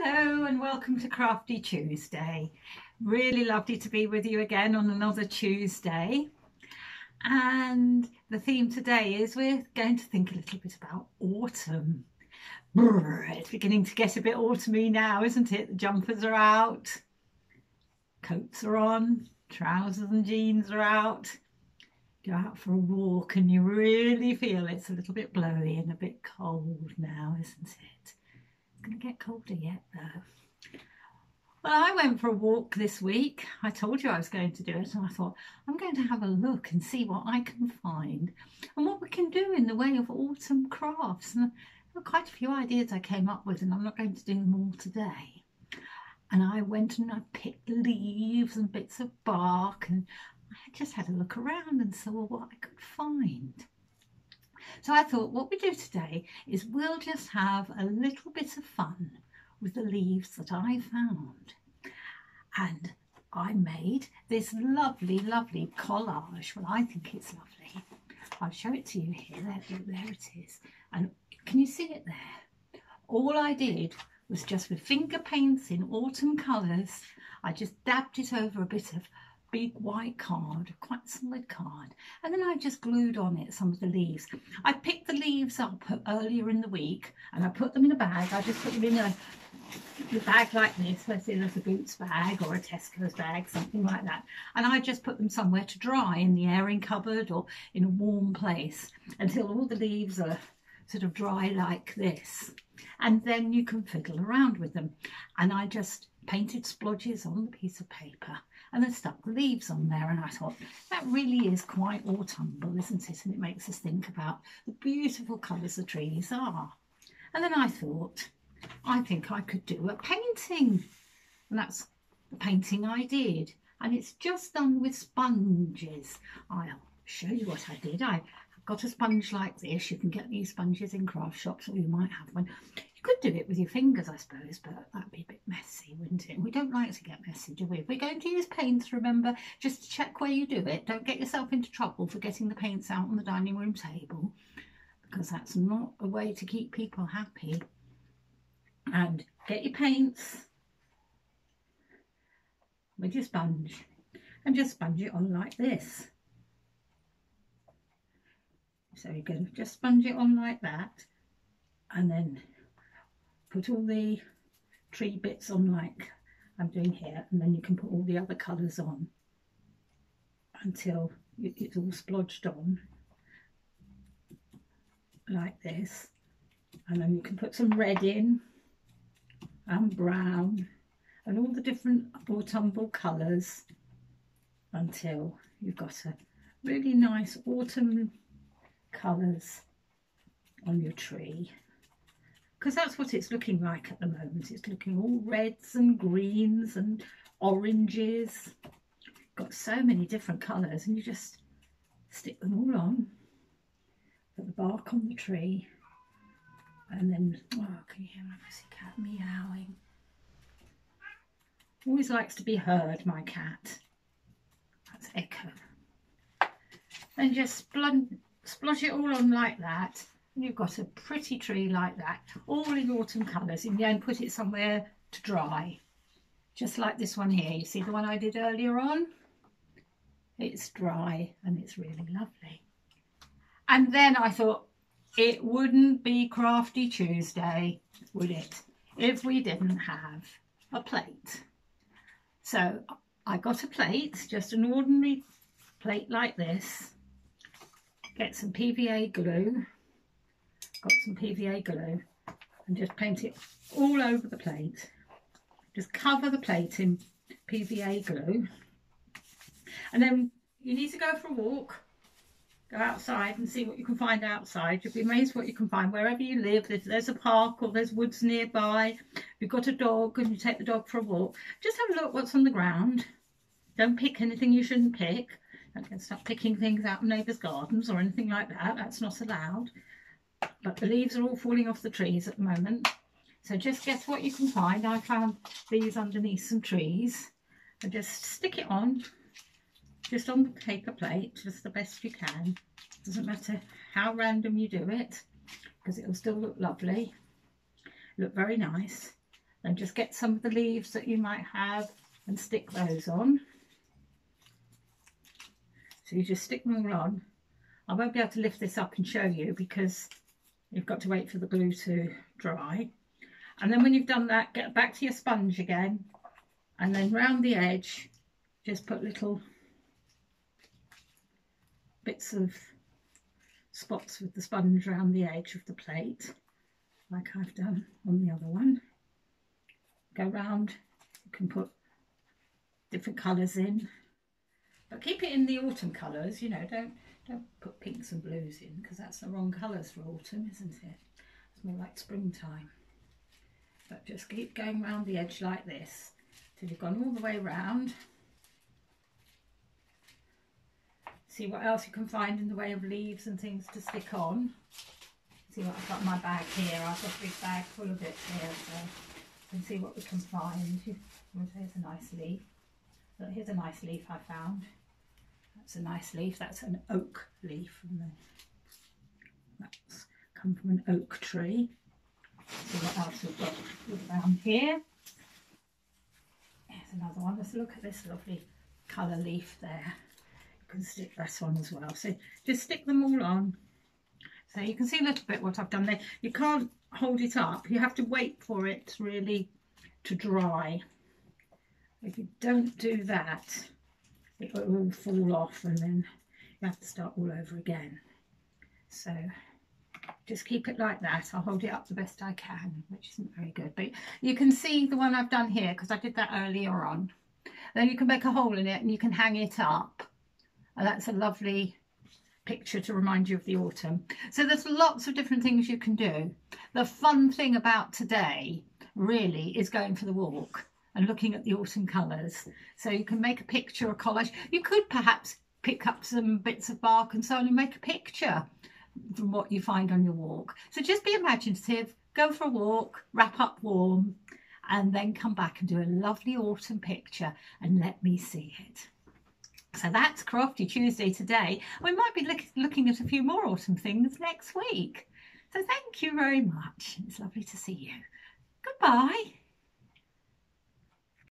Hello and welcome to Crafty Tuesday. Really lovely to be with you again on another Tuesday. And the theme today is we're going to think a little bit about autumn. It's beginning to get a bit autumny now, isn't it? The jumpers are out, coats are on, trousers and jeans are out. Go out for a walk and you really feel it's a little bit blowy and a bit cold now, isn't it? It's going to get colder yet though. Well, I went for a walk this week. I told you I was going to do it, and I thought I'm going to have a look and see what I can find and what we can do in the way of autumn crafts. And there were quite a few ideas I came up with, and I'm not going to do them all today. And I went and I picked leaves and bits of bark, and I just had a look around and saw what I could find. So I thought what we do today is we'll just have a little bit of fun with the leaves that I found. And I made this lovely collage. Well, I think it's lovely. I'll show it to you here. There it is. And can you see it there? All I did was just with finger paints in autumn colours, I just dabbed it over a bit of big white card, quite solid card, and then I just glued on it some of the leaves. I picked the leaves up earlier in the week and I put them in a bag. I just put them in a bag like this. Let's say there's a Boots bag or a Tesco's bag, something like that, and I just put them somewhere to dry in the airing cupboard or in a warm place until all the leaves are sort of dry like this, and then you can fiddle around with them. And I just painted splodges on the piece of paper and then stuck the leaves on there, and I thought that really is quite autumnal, isn't it? And it makes us think about the beautiful colours the trees are. And then I thought, I think I could do a painting, and that's the painting I did, and it's just done with sponges. I'll show you what I did. I got a sponge like this. You can get these sponges in craft shops, or you might have one. You could do it with your fingers, I suppose, but that'd be a bit messy, wouldn't it? We don't like to get messy, do we? If we're going to use paints, remember, just to check where you do it. Don't get yourself into trouble for getting the paints out on the dining room table, because that's not a way to keep people happy. And get your paints with your sponge and just sponge it on like this. So you're going to just sponge it on like that, and then put all the tree bits on like I'm doing here, and then you can put all the other colours on until it's all splodged on like this, and then you can put some red in and brown and all the different autumnal colours until you've got a really nice autumn colours on your tree, because that's what it's looking like at the moment. It's looking all reds and greens and oranges. Got so many different colours, and you just stick them all on, put the bark on the tree, and then, oh, can you hear my pussycat meowing? Always likes to be heard, my cat. That's Echo. And just splodge it all on like that, and you've got a pretty tree like that, all in autumn colours. In the end, put it somewhere to dry, just like this one here. You see the one I did earlier on? It's dry and it's really lovely. And then I thought, it wouldn't be Crafty Tuesday, would it, if we didn't have a plate. So I got a plate, just an ordinary plate like this. Get some PVA glue, got some PVA glue, and just paint it all over the plate. Just cover the plate in PVA glue, and then you need to go for a walk. Go outside and see what you can find outside. You'll be amazed what you can find wherever you live. If there's a park or there's woods nearby, if you've got a dog and you take the dog for a walk, just have a look what's on the ground. Don't pick anything you shouldn't pick. Don't start picking things out of neighbours' gardens or anything like that. That's not allowed. But the leaves are all falling off the trees at the moment. So just guess what you can find. I found these underneath some trees. And just stick it on. Just on the paper plate, just the best you can. Doesn't matter how random you do it, because it'll still look lovely, look very nice. Then just get some of the leaves that you might have and stick those on. So you just stick them all on. I won't be able to lift this up and show you because you've got to wait for the glue to dry. And then when you've done that, get back to your sponge again, and then round the edge just put little bits of spots with the sponge around the edge of the plate, like I've done on the other one. Go round, you can put different colours in, but keep it in the autumn colours, you know, don't put pinks and blues in because that's the wrong colours for autumn, isn't it? It's more like springtime. But just keep going round the edge like this till you've gone all the way round. See what else you can find in the way of leaves and things to stick on. See what I've got in my bag here. I've got a big bag full of it here, so you can see what we can find. Here's a nice leaf. Look, here's a nice leaf I found. That's a nice leaf. That's an oak leaf. That's come from an oak tree. See what else we've got around here. Here's another one. Let's look at this lovely colour leaf there. You can stick this one as well. So just stick them all on. So you can see a little bit what I've done there. You can't hold it up. You have to wait for it really to dry. If you don't do that, it will all fall off and then you have to start all over again. So just keep it like that. I'll hold it up the best I can, which isn't very good. But you can see the one I've done here because I did that earlier on. Then you can make a hole in it and you can hang it up. And that's a lovely picture to remind you of the autumn. So there's lots of different things you can do. The fun thing about today really is going for the walk and looking at the autumn colours. So you can make a picture or collage. You could perhaps pick up some bits of bark and so on and make a picture from what you find on your walk. So just be imaginative, go for a walk, wrap up warm, and then come back and do a lovely autumn picture and let me see it. So that's Crafty Tuesday today. We might be looking at a few more autumn things next week. So thank you very much. It's lovely to see you. Goodbye.